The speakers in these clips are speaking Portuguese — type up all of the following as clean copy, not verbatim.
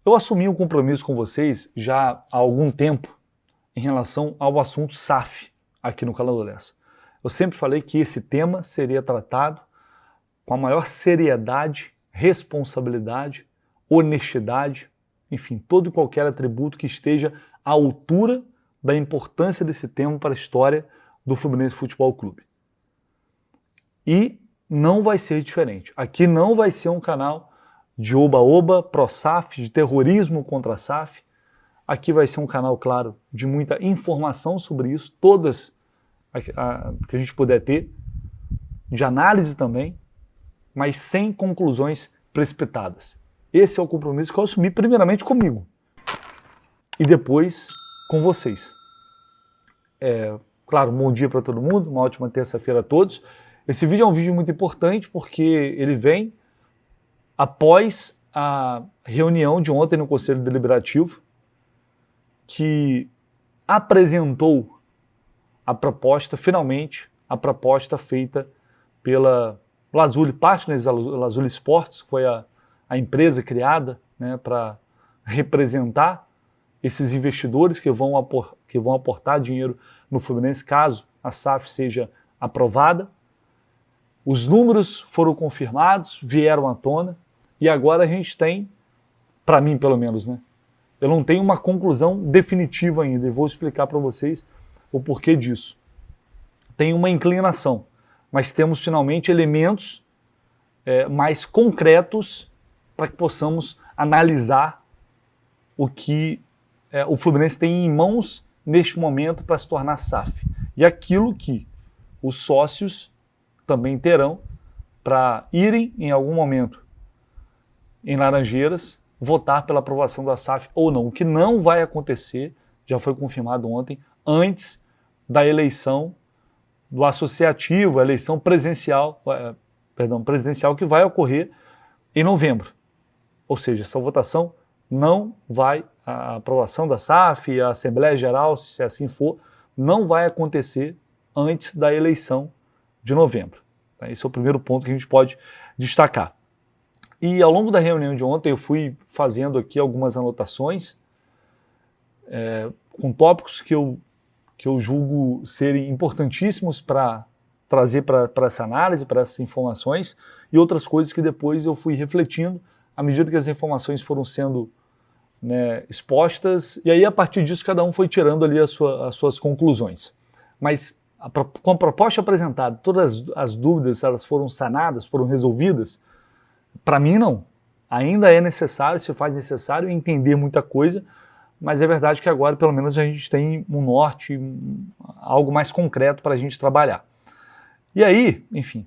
Eu assumi um compromisso com vocês já há algum tempo em relação ao assunto SAF aqui no Calor Lessa. Eu sempre falei que esse tema seria tratado com a maior seriedade, responsabilidade, honestidade, enfim, todo e qualquer atributo que esteja à altura da importância desse tema para a história do Fluminense Futebol Clube. E não vai ser diferente. Aqui não vai ser um canal de oba-oba, pró-SAF, de terrorismo contra a SAF. Aqui vai ser um canal, claro, de muita informação sobre isso, todas que a gente puder ter, de análise também, mas sem conclusões precipitadas. Esse é o compromisso que eu assumi primeiramente comigo e depois com vocês. Claro, um bom dia para todo mundo, uma ótima terça-feira a todos. Esse vídeo é um vídeo muito importante porque ele vem após a reunião de ontem no Conselho Deliberativo, que apresentou a proposta, finalmente, a proposta feita pela Lazuli Partners, a Lazuli Sports, que foi a empresa criada, né, para representar esses investidores que vão aportar dinheiro no Fluminense caso a SAF seja aprovada. Os números foram confirmados, vieram à tona, e agora a gente tem, para mim pelo menos, né? Eu não tenho uma conclusão definitiva ainda, e vou explicar para vocês o porquê disso. Tem uma inclinação, mas temos finalmente elementos mais concretos para que possamos analisar o que o Fluminense tem em mãos neste momento para se tornar SAF. E aquilo que os sócios também terão para irem em algum momento em Laranjeiras votar pela aprovação da SAF ou não, o que não vai acontecer, já foi confirmado ontem, antes da eleição do associativo, a eleição presidencial que vai ocorrer em novembro. Ou seja, essa votação não vai, a aprovação da SAF, a Assembleia Geral, se assim for, não vai acontecer antes da eleição de novembro. Esse é o primeiro ponto que a gente pode destacar. E ao longo da reunião de ontem eu fui fazendo aqui algumas anotações com tópicos que eu julgo serem importantíssimos para trazer para essa análise, para essas informações, e outras coisas que depois eu fui refletindo à medida que as informações foram sendo, né, expostas, e aí a partir disso cada um foi tirando ali as suas conclusões. Mas com a proposta apresentada, todas as dúvidas elas foram sanadas, foram resolvidas? Para mim não. Ainda é necessário, se faz necessário entender muita coisa, mas é verdade que agora pelo menos a gente tem um norte, algo mais concreto para a gente trabalhar. E aí, enfim,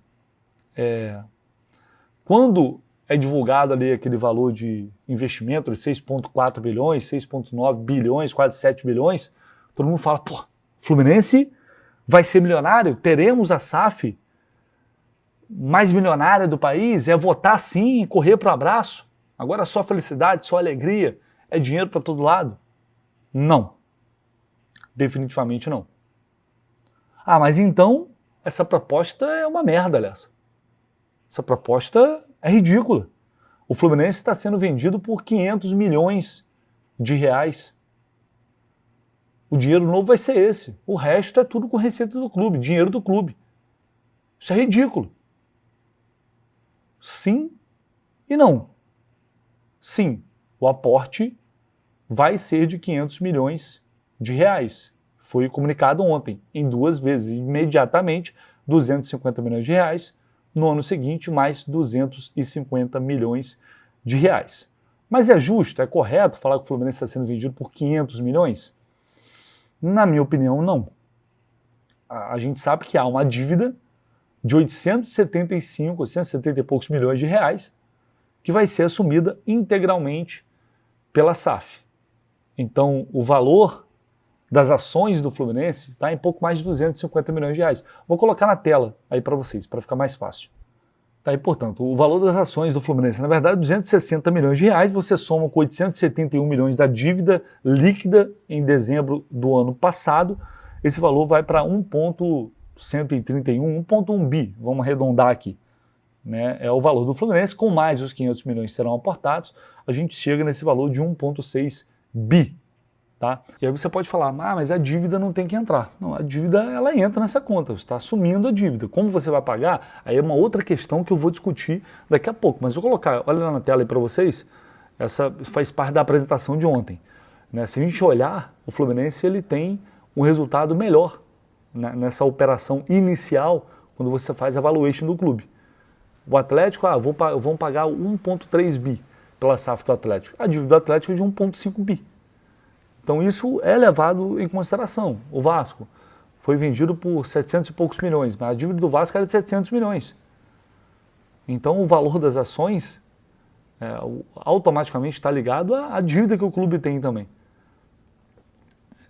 quando é divulgado ali aquele valor de investimento de 6,4 bilhões, 6,9 bilhões, quase 7 bilhões, todo mundo fala, pô, Fluminense vai ser milionário? Teremos a SAF mais milionária do país? É votar sim e correr para o abraço? Agora só felicidade, só alegria, é dinheiro para todo lado? Não. Definitivamente não. Ah, mas então essa proposta é uma merda, Lessa. Essa proposta é ridícula. O Fluminense está sendo vendido por 500 milhões de reais. O dinheiro novo vai ser esse. O resto é tudo com receita do clube, dinheiro do clube. Isso é ridículo. Sim e não. Sim, o aporte vai ser de 500 milhões de reais. Foi comunicado ontem, em 2 vezes, imediatamente, 250 milhões de reais, no ano seguinte, mais 250 milhões de reais. Mas é justo, é correto falar que o Fluminense está sendo vendido por 500 milhões? Na minha opinião, não. A gente sabe que há uma dívida de 870 e poucos milhões de reais que vai ser assumida integralmente pela SAF. Então, o valor das ações do Fluminense está em pouco mais de 250 milhões de reais. Vou colocar na tela aí para vocês, para ficar mais fácil. Tá aí, portanto, o valor das ações do Fluminense, na verdade, 260 milhões de reais, você soma com 871 milhões da dívida líquida em dezembro do ano passado, esse valor vai para 1,131, 1,1 bi, vamos arredondar aqui. né, é o valor do Fluminense, com mais os 500 milhões que serão aportados, a gente chega nesse valor de 1,6 bi. Tá? E aí você pode falar, mas a dívida não tem que entrar. Não, a dívida ela entra nessa conta, você está assumindo a dívida. Como você vai pagar? Aí é uma outra questão que eu vou discutir daqui a pouco. Mas vou colocar, olha lá na tela aí para vocês, essa faz parte da apresentação de ontem. Né? Se a gente olhar, o Fluminense ele tem um resultado melhor nessa operação inicial, quando você faz a valuation do clube. O Atlético, vão pagar 1,3 bi pela SAF do Atlético. A dívida do Atlético é de 1,5 bi. Então isso é levado em consideração. O Vasco foi vendido por 700 e poucos milhões, mas a dívida do Vasco era de 700 milhões. Então o valor das ações automaticamente está ligado à dívida que o clube tem também.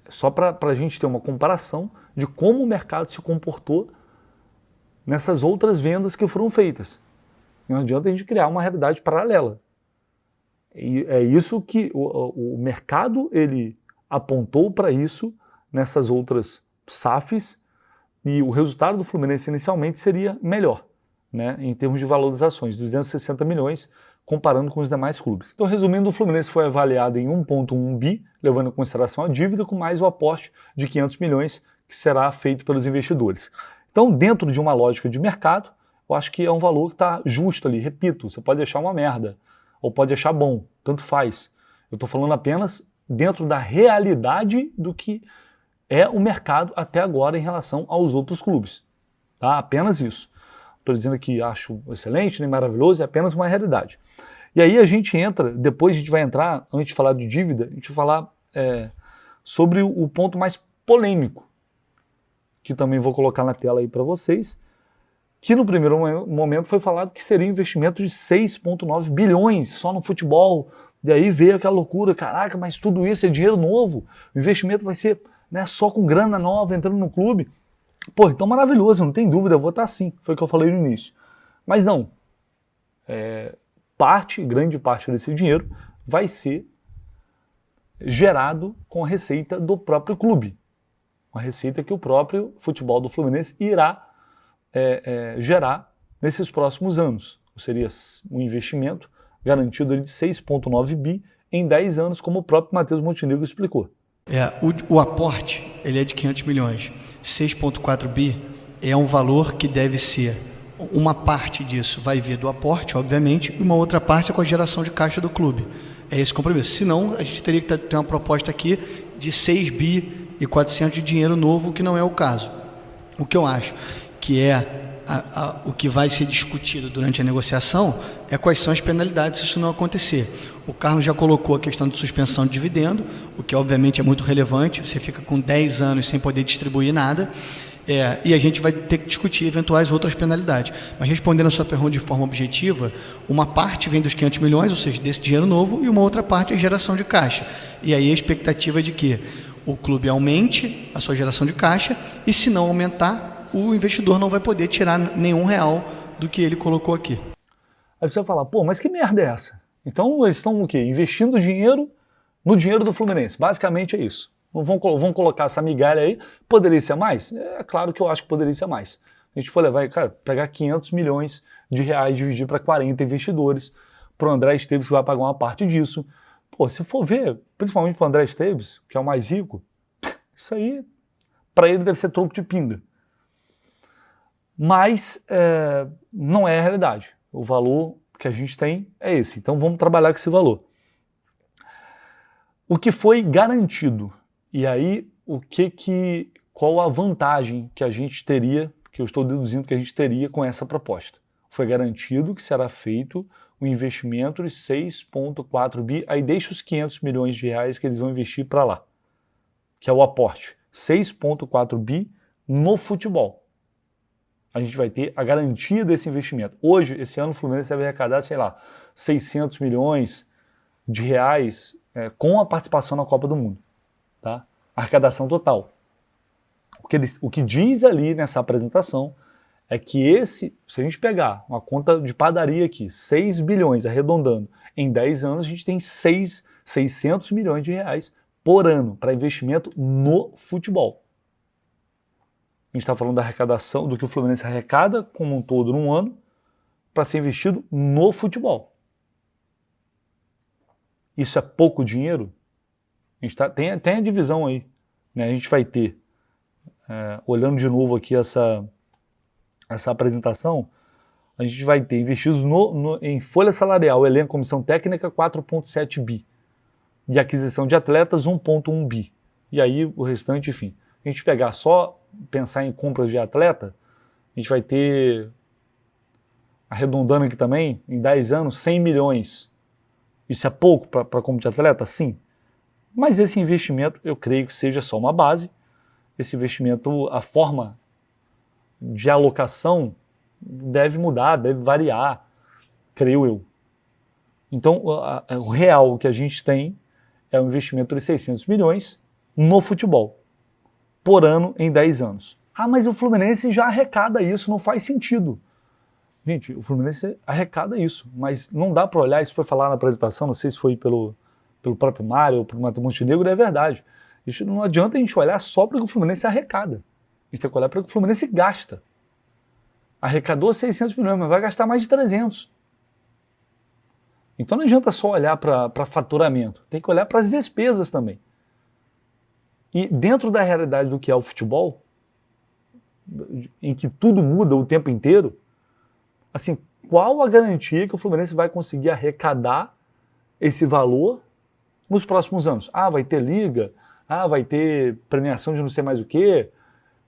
Só para a gente ter uma comparação de como o mercado se comportou nessas outras vendas que foram feitas. Não adianta a gente criar uma realidade paralela. E é isso que o mercado ele apontou para isso nessas outras SAFs, e o resultado do Fluminense inicialmente seria melhor, né, em termos de valorizações, 260 milhões, comparando com os demais clubes. Então, resumindo, o Fluminense foi avaliado em 1,1 bi, levando em consideração a dívida, com mais o aporte de 500 milhões que será feito pelos investidores. Então, dentro de uma lógica de mercado, eu acho que é um valor que está justo ali. Repito, você pode achar uma merda, ou pode achar bom, tanto faz. Eu estou falando apenas dentro da realidade do que é o mercado até agora em relação aos outros clubes. Tá? Apenas isso. Estou dizendo que acho excelente, nem maravilhoso, é apenas uma realidade. E aí a gente entra, depois a gente vai entrar, antes de falar de dívida, a gente vai falar sobre o ponto mais polêmico, que também vou colocar na tela aí para vocês, que no primeiro momento foi falado que seria um investimento de 6,9 bilhões só no futebol. E aí veio aquela loucura, caraca, mas tudo isso é dinheiro novo, o investimento vai ser, né, só com grana nova entrando no clube. Pô, então maravilhoso, não tem dúvida, eu vou estar assim, foi o que eu falei no início. Mas não, grande parte desse dinheiro vai ser gerado com a receita do próprio clube. Uma receita que o próprio futebol do Fluminense irá gerar nesses próximos anos. Seria um investimento garantido de 6,9 bi em 10 anos, como o próprio Matheus Montenegro explicou. O aporte ele é de 500 milhões. 6,4 bi é um valor que deve ser, uma parte disso vai vir do aporte, obviamente, e uma outra parte é com a geração de caixa do clube. É esse compromisso. Senão, a gente teria que ter uma proposta aqui de 6 bi e 400 de dinheiro novo, que não é o caso. O que eu acho que o que vai ser discutido durante a negociação é quais são as penalidades se isso não acontecer. O Carlos já colocou a questão de suspensão de dividendo, o que obviamente é muito relevante, você fica com 10 anos sem poder distribuir nada, e a gente vai ter que discutir eventuais outras penalidades. Mas respondendo a sua pergunta de forma objetiva, uma parte vem dos 500 milhões, ou seja, desse dinheiro novo, e uma outra parte é geração de caixa. E aí a expectativa é de que o clube aumente a sua geração de caixa, e se não aumentar, o investidor não vai poder tirar nenhum real do que ele colocou aqui. Aí você vai falar, pô, mas que merda é essa? Então eles estão o quê? Investindo dinheiro no dinheiro do Fluminense. Basicamente é isso. Vão colocar essa migalha aí. Poderia ser mais? É claro que eu acho que poderia ser mais. A gente foi levar, cara, pegar 500 milhões de reais e dividir para 40 investidores. Para o André Esteves, que vai pagar uma parte disso. Pô, se for ver, principalmente para o André Esteves, que é o mais rico, isso aí, para ele deve ser troco de pinga. Mas não é a realidade. O valor que a gente tem é esse. Então vamos trabalhar com esse valor. O que foi garantido, e aí qual a vantagem que a gente teria, que eu estou deduzindo que a gente teria com essa proposta? Foi garantido que será feito um investimento de 6,4 bi, aí deixa os 500 milhões de reais que eles vão investir para lá, que é o aporte. 6,4 bi no futebol. A gente vai ter a garantia desse investimento. Hoje, esse ano, o Fluminense deve arrecadar, sei lá, 600 milhões de reais com a participação na Copa do Mundo. Tá? Arrecadação total. O que diz ali nessa apresentação é que se a gente pegar uma conta de padaria aqui, 6 bilhões arredondando, em 10 anos a gente tem 600 milhões de reais por ano para investimento no futebol. A gente está falando da arrecadação, do que o Fluminense arrecada como um todo num ano, para ser investido no futebol. Isso é pouco dinheiro? A gente tem a divisão aí, né? A gente vai ter, olhando de novo aqui essa apresentação, a gente vai ter investidos em folha salarial, elenco, comissão técnica, 4,7 bi. E aquisição de atletas, 1,1 bi. E aí o restante, enfim. A gente pegar só, pensar em compras de atleta, a gente vai ter, arredondando aqui também, em 10 anos, 100 milhões. Isso é pouco para compra de atleta? Sim. Mas esse investimento, eu creio que seja só uma base. Esse investimento, a forma de alocação deve mudar, deve variar, creio eu. Então, o real que a gente tem é um investimento de 600 milhões no futebol, por ano em 10 anos. Ah, mas o Fluminense já arrecada isso, não faz sentido. Gente, o Fluminense arrecada isso, mas não dá para olhar, isso foi falar na apresentação, não sei se foi pelo próprio Mário ou pelo Matheus Montenegro, é verdade. Isso não adianta a gente olhar só para o que o Fluminense arrecada. A gente tem que olhar para o que o Fluminense gasta. Arrecadou 600 milhões, mas vai gastar mais de 300. Então não adianta só olhar para faturamento, tem que olhar para as despesas também. E dentro da realidade do que é o futebol, em que tudo muda o tempo inteiro, assim, qual a garantia que o Fluminense vai conseguir arrecadar esse valor nos próximos anos? Ah, vai ter liga, vai ter premiação de não sei mais o quê,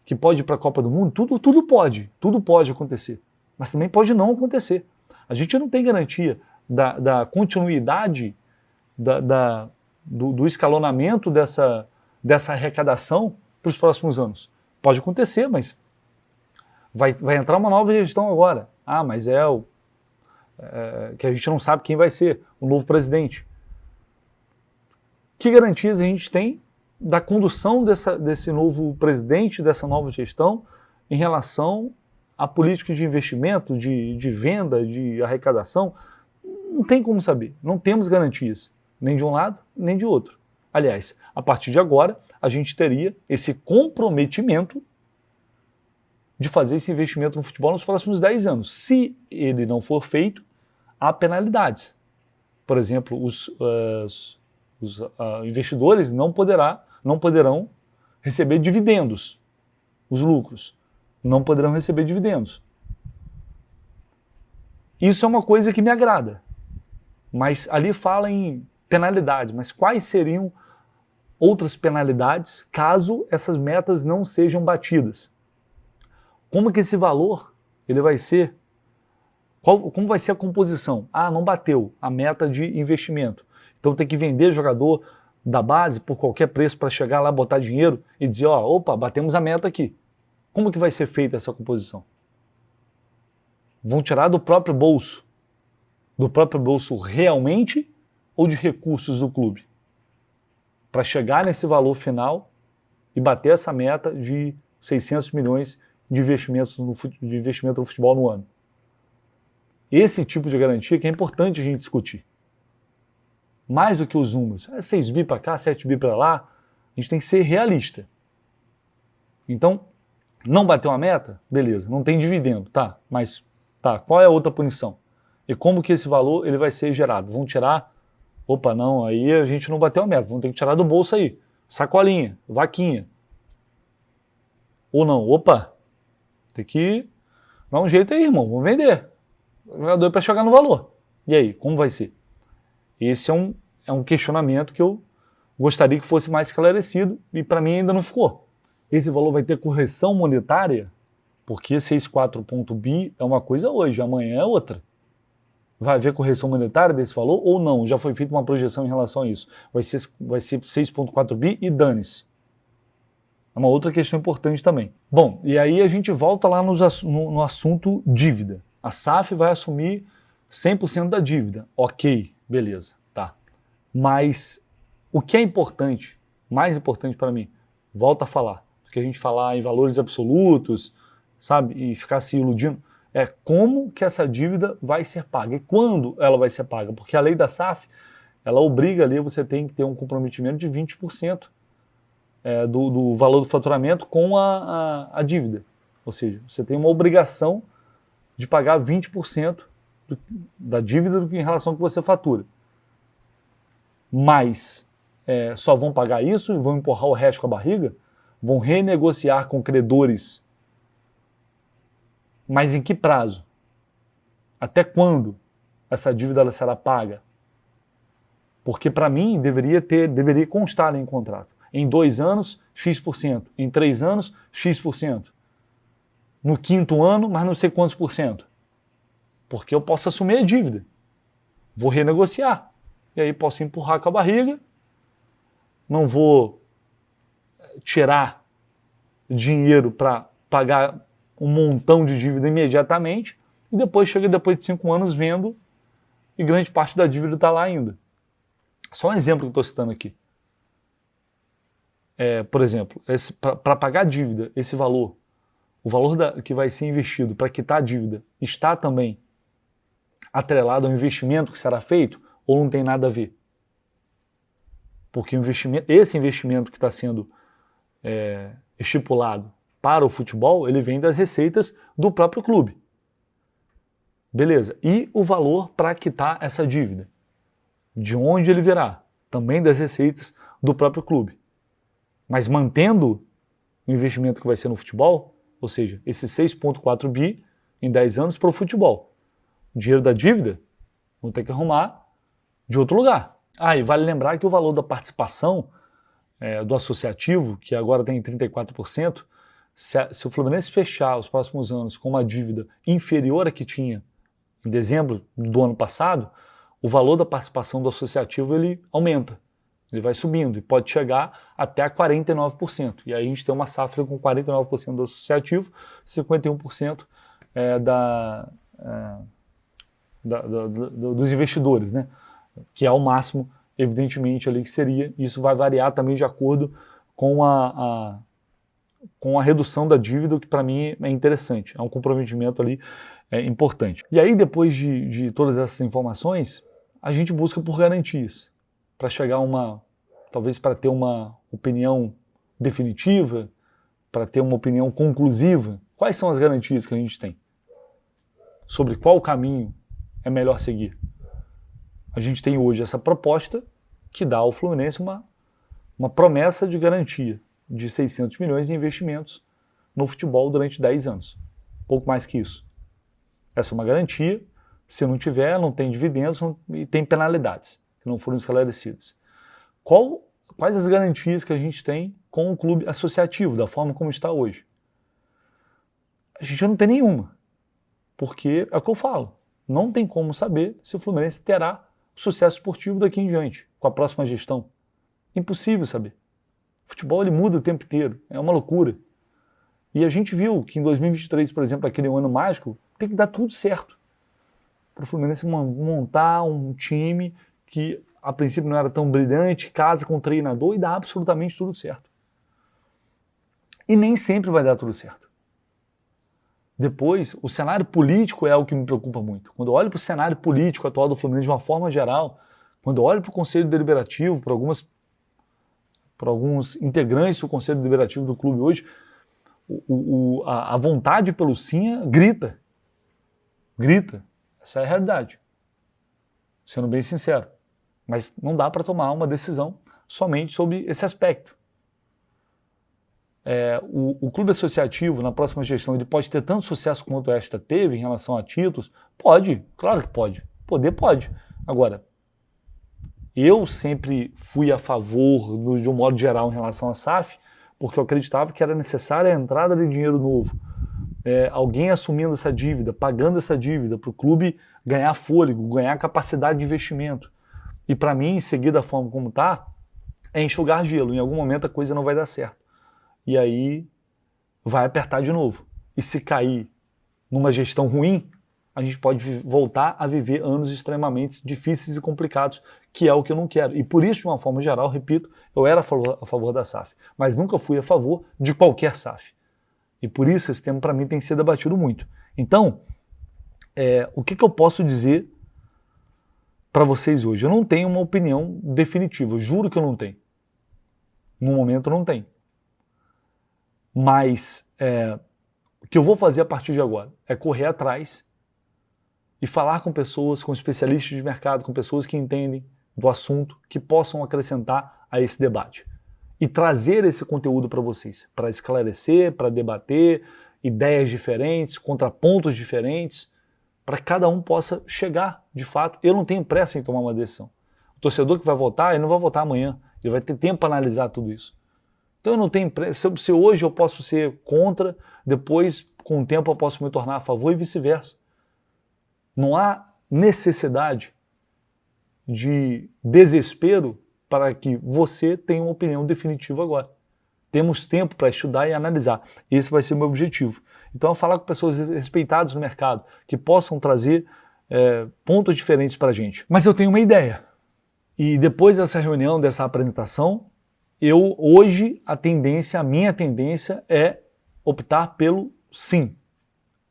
que pode ir para a Copa do Mundo, tudo pode acontecer, mas também pode não acontecer. A gente não tem garantia da continuidade, do escalonamento dessa arrecadação para os próximos anos. Pode acontecer, mas vai entrar uma nova gestão agora. Ah, mas que a gente não sabe quem vai ser o novo presidente. Que garantias a gente tem da condução desse novo presidente, dessa nova gestão, em relação à política de investimento, de venda, de arrecadação? Não tem como saber, não temos garantias, nem de um lado, nem de outro. Aliás, a partir de agora, a gente teria esse comprometimento de fazer esse investimento no futebol nos próximos 10 anos. Se ele não for feito, há penalidades. Por exemplo, os investidores não poderão receber dividendos. Os lucros não poderão receber dividendos. Isso é uma coisa que me agrada. Mas ali fala em penalidades. Mas quais seriam outras penalidades caso essas metas não sejam batidas? Como que esse valor ele vai ser? Como vai ser a composição? Ah, não bateu a meta de investimento. Então tem que vender jogador da base por qualquer preço para chegar lá, botar dinheiro e dizer, opa, batemos a meta aqui. Como que vai ser feita essa composição? Vão tirar do próprio bolso? Do próprio bolso realmente ou de recursos do clube? Para chegar nesse valor final e bater essa meta de 600 milhões de investimento no futebol no ano. Esse tipo de garantia que é importante a gente discutir. Mais do que os números. 6 bi para cá, 7 bi para lá. A gente tem que ser realista. Então, não bateu a meta? Beleza, não tem dividendo. Tá, mas qual é a outra punição? E como que esse valor ele vai ser gerado? Vão tirar? Opa, não, aí a gente não bateu a meta. Vão ter que tirar do bolso aí. Sacolinha, vaquinha. Ou não, opa, tem que dar um jeito aí, irmão. Vamos vender. O jogador para chegar no valor. E aí, como vai ser? Esse é um questionamento que eu gostaria que fosse mais esclarecido e para mim ainda não ficou. Esse valor vai ter correção monetária? Porque 6,4 bi é uma coisa hoje, amanhã é outra. Vai haver correção monetária desse valor ou não? Já foi feita uma projeção em relação a isso. Vai ser 6,4 bi e dane-se. É uma outra questão importante também. Bom, e aí a gente volta lá no assunto dívida. A SAF vai assumir 100% da dívida. Ok, beleza, tá. Mas o que é importante, mais importante para mim, volta a falar, do que a gente falar em valores absolutos, sabe, e ficar se iludindo, é como que essa dívida vai ser paga e quando ela vai ser paga. Porque a lei da SAF, ela obriga ali, você tem que ter um comprometimento de 20% do valor do faturamento com a dívida. Ou seja, você tem uma obrigação de pagar 20% da dívida do que em relação ao que você fatura. Mas só vão pagar isso e vão empurrar o resto com a barriga? Vão renegociar com credores? Mas em que prazo? Até quando essa dívida ela será paga? Porque para mim deveria constar em contrato. Em 2 anos, X%. Em 3 anos, X%. No 5º ano, mas não sei quantos por cento. Porque eu posso assumir a dívida. Vou renegociar. E aí posso empurrar com a barriga. Não vou tirar dinheiro para pagar um montão de dívida imediatamente. E depois chega depois de 5 anos vendo e grande parte da dívida está lá ainda. Só um exemplo que eu estou citando aqui. Por exemplo, para pagar a dívida, esse valor, o valor que vai ser investido para quitar a dívida, está também atrelado ao investimento que será feito ou não tem nada a ver? Porque esse investimento que está sendo estipulado para o futebol, ele vem das receitas do próprio clube. Beleza. E o valor para quitar essa dívida? De onde ele virá? Também das receitas do próprio clube. Mas mantendo o investimento que vai ser no futebol, ou seja, esses 6,4 bi em 10 anos para o futebol. O dinheiro da dívida, vão ter que arrumar de outro lugar. E vale lembrar que o valor da participação do associativo, que agora tem 34%, se o Fluminense fechar os próximos anos com uma dívida inferior à que tinha em dezembro do ano passado, o valor da participação do associativo ele aumenta. Ele vai subindo e pode chegar até a 49%. E aí a gente tem uma safra com 49% do associativo, 51% dos investidores, né? Que é o máximo, evidentemente, ali que seria. Isso vai variar também de acordo com a redução da dívida, o que para mim é interessante. É um comprometimento ali importante. E aí, depois de todas essas informações, a gente busca por garantias. Para chegar talvez para ter uma opinião definitiva, para ter uma opinião conclusiva. Quais são as garantias que a gente tem? Sobre qual caminho é melhor seguir? A gente tem hoje essa proposta que dá ao Fluminense uma promessa de garantia de 600 milhões em investimentos no futebol durante 10 anos. Pouco mais que isso. Essa é uma garantia. Se não tiver, não tem dividendos e tem penalidades que não foram esclarecidas. Quais as garantias que a gente tem com o clube associativo, da forma como está hoje? A gente não tem nenhuma. Porque é o que eu falo. Não tem como saber se o Fluminense terá sucesso esportivo daqui em diante, com a próxima gestão. Impossível saber. O futebol ele muda o tempo inteiro. É uma loucura. E a gente viu que em 2023, por exemplo, aquele ano mágico, tem que dar tudo certo para o Fluminense montar um time que a princípio não era tão brilhante, casa com o treinador e dá absolutamente tudo certo. E nem sempre vai dar tudo certo. Depois, o cenário político é o que me preocupa muito. Quando eu olho para o cenário político atual do Fluminense de uma forma geral, quando eu olho para o Conselho Deliberativo, para alguns integrantes do Conselho Deliberativo do clube hoje, a vontade pelo sim grita. Grita. Essa é a realidade. Sendo bem sincero. Mas não dá para tomar uma decisão somente sobre esse aspecto. O clube associativo, na próxima gestão, ele pode ter tanto sucesso quanto esta teve em relação a títulos? Pode, claro que pode. Poder pode. Agora, eu sempre fui a favor, de um modo geral, em relação à SAF, porque eu acreditava que era necessária a entrada de dinheiro novo. Alguém assumindo essa dívida, pagando essa dívida para o clube ganhar fôlego, ganhar capacidade de investimento. E para mim, seguir da forma como está, é enxugar gelo. Em algum momento a coisa não vai dar certo. E aí vai apertar de novo. E se cair numa gestão ruim, a gente pode voltar a viver anos extremamente difíceis e complicados, que é o que eu não quero. E por isso, de uma forma geral, repito, eu era a favor da SAF, mas nunca fui a favor de qualquer SAF. E por isso esse tema para mim tem que ser debatido muito. Então, o que eu posso dizer para vocês hoje? Eu não tenho uma opinião definitiva, eu juro que eu não tenho. No momento eu não tenho. Mas o que eu vou fazer a partir de agora é correr atrás e falar com pessoas, com especialistas de mercado, com pessoas que entendem do assunto, que possam acrescentar a esse debate. E trazer esse conteúdo para vocês, para esclarecer, para debater ideias diferentes, contrapontos diferentes, para que cada um possa chegar, de fato. Eu não tenho pressa em tomar uma decisão. O torcedor que vai votar, ele não vai votar amanhã, ele vai ter tempo para analisar tudo isso. Então eu não tenho pressa. Se hoje eu posso ser contra, depois, com o tempo, eu posso me tornar a favor e vice-versa. Não há necessidade de desespero para que você tenha uma opinião definitiva agora. Temos tempo para estudar e analisar. Esse vai ser o meu objetivo. Então, falar com pessoas respeitadas no mercado, que possam trazer pontos diferentes para a gente. Mas eu tenho uma ideia. E depois dessa reunião, dessa apresentação, hoje, a minha tendência é optar pelo sim.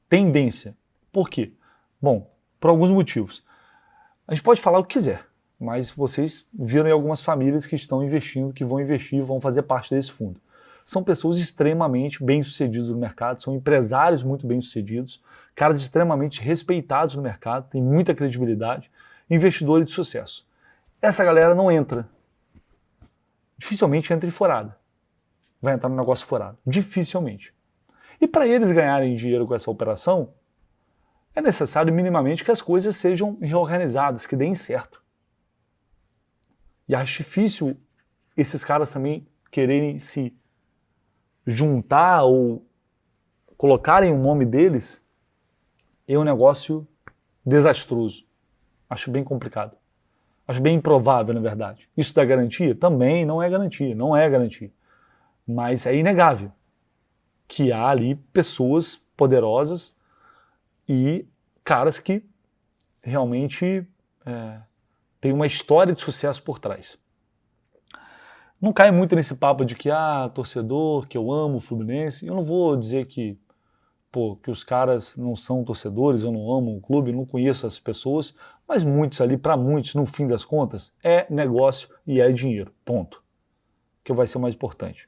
Tendência. Por quê? Bom, por alguns motivos. A gente pode falar o que quiser, mas vocês viram aí algumas famílias que estão investindo, que vão investir, vão fazer parte desse fundo. São pessoas extremamente bem-sucedidas no mercado, são empresários muito bem-sucedidos, caras extremamente respeitados no mercado, têm muita credibilidade, investidores de sucesso. Essa galera não entra. Dificilmente entra em furada. Vai entrar no negócio furado. Dificilmente. E para eles ganharem dinheiro com essa operação, é necessário minimamente que as coisas sejam reorganizadas, que deem certo. E acho difícil esses caras também quererem se juntar ou colocarem o nome deles em um negócio desastroso. Acho bem complicado. Acho bem improvável, na verdade. Isso dá garantia? Também não é garantia, não é garantia. Mas é inegável que há ali pessoas poderosas e caras que realmente têm uma história de sucesso por trás. Não cai muito nesse papo de que, torcedor, que eu amo o Fluminense. Eu não vou dizer que os caras não são torcedores, eu não amo o clube, não conheço as pessoas, mas muitos ali, para muitos, no fim das contas, é negócio e é dinheiro, ponto. Que vai ser o mais importante.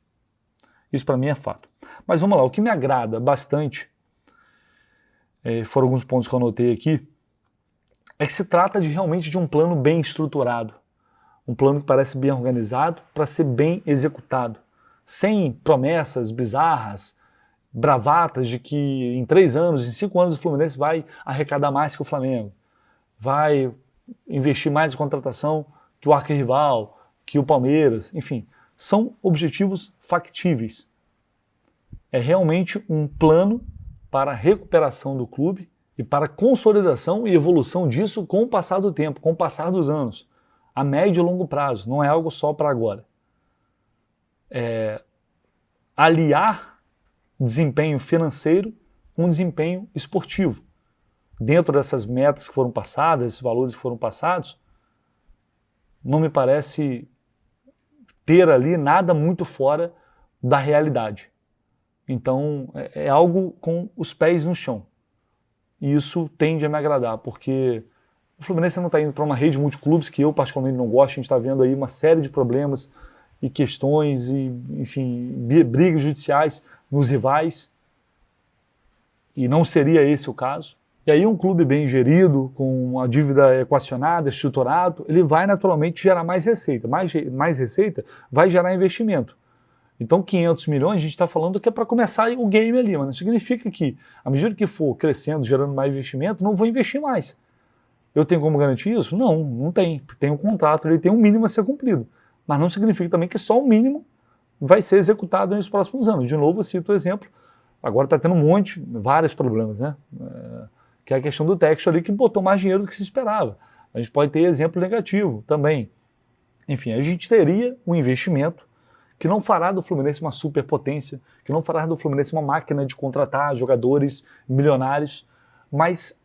Isso para mim é fato. Mas vamos lá, o que me agrada bastante, foram alguns pontos que eu anotei aqui, é que se trata realmente de um plano bem estruturado, um plano que parece bem organizado para ser bem executado, sem promessas bizarras, bravatas de que em 3 anos, em 5 anos o Fluminense vai arrecadar mais que o Flamengo, vai investir mais em contratação que o arquirrival, que o Palmeiras, enfim, são objetivos factíveis. É realmente um plano para a recuperação do clube e para a consolidação e evolução disso com o passar do tempo, com o passar dos anos, a médio e longo prazo, não é algo só para agora. Aliar desempenho financeiro com desempenho esportivo. Dentro dessas metas que foram passadas, esses valores que foram passados, não me parece ter ali nada muito fora da realidade. Então, é algo com os pés no chão. E isso tende a me agradar, porque o Fluminense não está indo para uma rede multiclubes que eu particularmente não gosto. A gente está vendo aí uma série de problemas e questões e, enfim, brigas judiciais nos rivais. E não seria esse o caso. E aí um clube bem gerido, com a dívida equacionada, estruturado, ele vai naturalmente gerar mais receita. Mais receita vai gerar investimento. Então 500 milhões a gente está falando que é para começar o game ali, mas não significa que, à medida que for crescendo, gerando mais investimento, não vou investir mais. Eu tenho como garantir isso? Não, não tem. Tem um contrato, ele tem um mínimo a ser cumprido. Mas não significa também que só o mínimo vai ser executado nos próximos anos. De novo, eu cito o exemplo, agora está tendo vários problemas, né? Que é a questão do Texto ali, que botou mais dinheiro do que se esperava. A gente pode ter exemplo negativo também. Enfim, a gente teria um investimento que não fará do Fluminense uma superpotência, que não fará do Fluminense uma máquina de contratar jogadores milionários, mas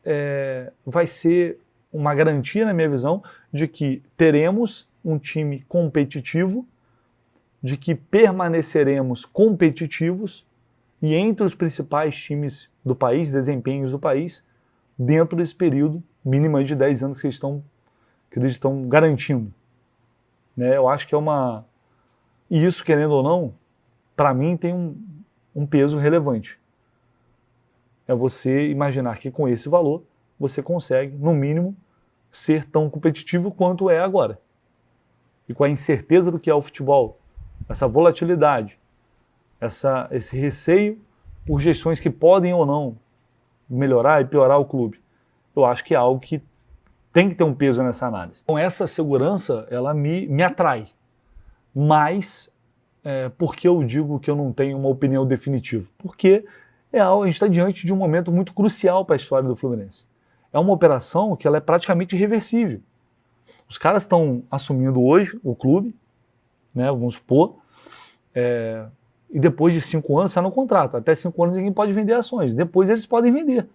vai ser uma garantia, na minha visão, de que teremos um time competitivo, de que permaneceremos competitivos e entre os principais times do país, desempenhos do país, dentro desse período mínimo de 10 anos que eles estão garantindo. Eu acho que é uma... E isso, querendo ou não, para mim tem um peso relevante. É você imaginar que com esse valor você consegue, no mínimo, ser tão competitivo quanto é agora. E com a incerteza do que é o futebol, essa volatilidade, esse receio por gestões que podem ou não melhorar e piorar o clube, eu acho que é algo que tem que ter um peso nessa análise. Então essa segurança, ela me atrai. Mas, por que eu digo que eu não tenho uma opinião definitiva? Porque a gente está diante de um momento muito crucial para a história do Fluminense. É uma operação que ela é praticamente irreversível. Os caras estão assumindo hoje o clube, né, vamos supor, e depois de 5 anos está no contrato. Até 5 anos ninguém pode vender ações. Depois eles podem vender.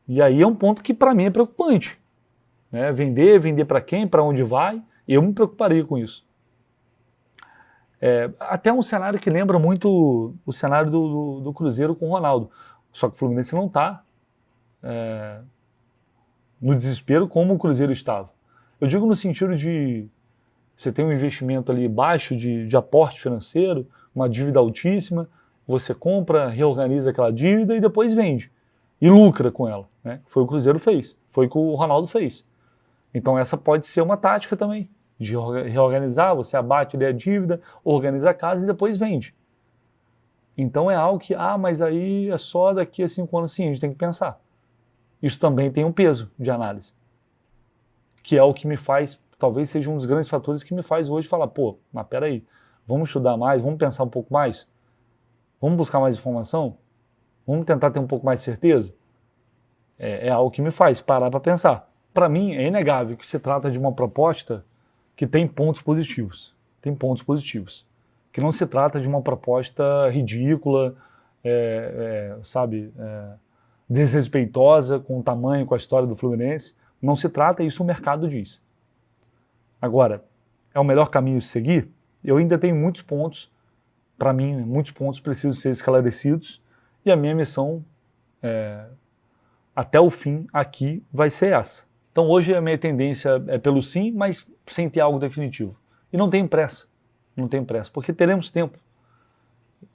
E aí é um ponto que para mim é preocupante. Né? Vender para quem, para onde vai, eu me preocuparia com isso. Até um cenário que lembra muito o cenário do Cruzeiro com o Ronaldo. Só que o Fluminense não está no desespero como o Cruzeiro estava. Eu digo no sentido de você tem um investimento ali baixo de aporte financeiro, uma dívida altíssima, você compra, reorganiza aquela dívida e depois vende. E lucra com ela. Né? Foi o que o Cruzeiro fez, foi o que o Ronaldo fez. Então essa pode ser uma tática também, de reorganizar, você abate ali a dívida, organiza a casa e depois vende. Então é algo que, mas aí é só daqui a 5 anos, sim, a gente tem que pensar. Isso também tem um peso de análise, que é o que me faz, talvez seja um dos grandes fatores que me faz hoje falar, mas peraí, vamos estudar mais, vamos pensar um pouco mais, vamos buscar mais informação, vamos tentar ter um pouco mais de certeza. É algo que me faz parar para pensar. Para mim, é inegável que se trata de uma proposta que tem pontos positivos. Tem pontos positivos. Que não se trata de uma proposta ridícula, desrespeitosa com o tamanho, com a história do Fluminense. Não se trata, isso o mercado diz. Agora, é o melhor caminho de seguir? Eu ainda tenho muitos pontos, para mim, muitos pontos precisam ser esclarecidos, e a minha missão, até o fim, aqui, vai ser essa. Então hoje a minha tendência é pelo sim, mas sem ter algo definitivo. E não tenho pressa, porque teremos tempo.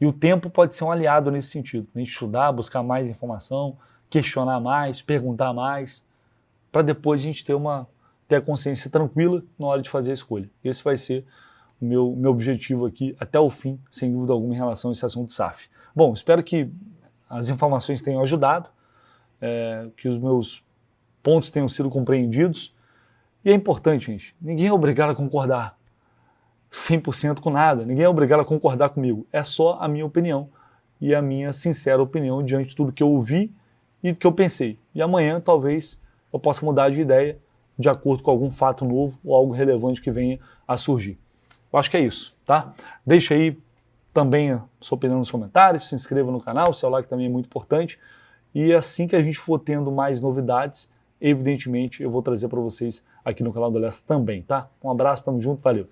E o tempo pode ser um aliado nesse sentido. A gente estudar, buscar mais informação, questionar mais, perguntar mais, para depois a gente ter a consciência tranquila na hora de fazer a escolha. Esse vai ser o meu objetivo aqui até o fim, sem dúvida alguma, em relação a esse assunto SAF. Bom, espero que as informações tenham ajudado, que os meus pontos tenham sido compreendidos. E é importante, gente, ninguém é obrigado a concordar 100% com nada, ninguém é obrigado a concordar comigo. É só a minha opinião e a minha sincera opinião diante de tudo que eu ouvi e do que eu pensei. E amanhã, talvez, eu possa mudar de ideia de acordo com algum fato novo ou algo relevante que venha a surgir. Eu acho que é isso, tá? Deixa aí também a sua opinião nos comentários, se inscreva no canal, o seu like também é muito importante. E assim que a gente for tendo mais novidades, evidentemente eu vou trazer para vocês aqui no canal do Lessa também, tá? Um abraço, tamo junto, valeu!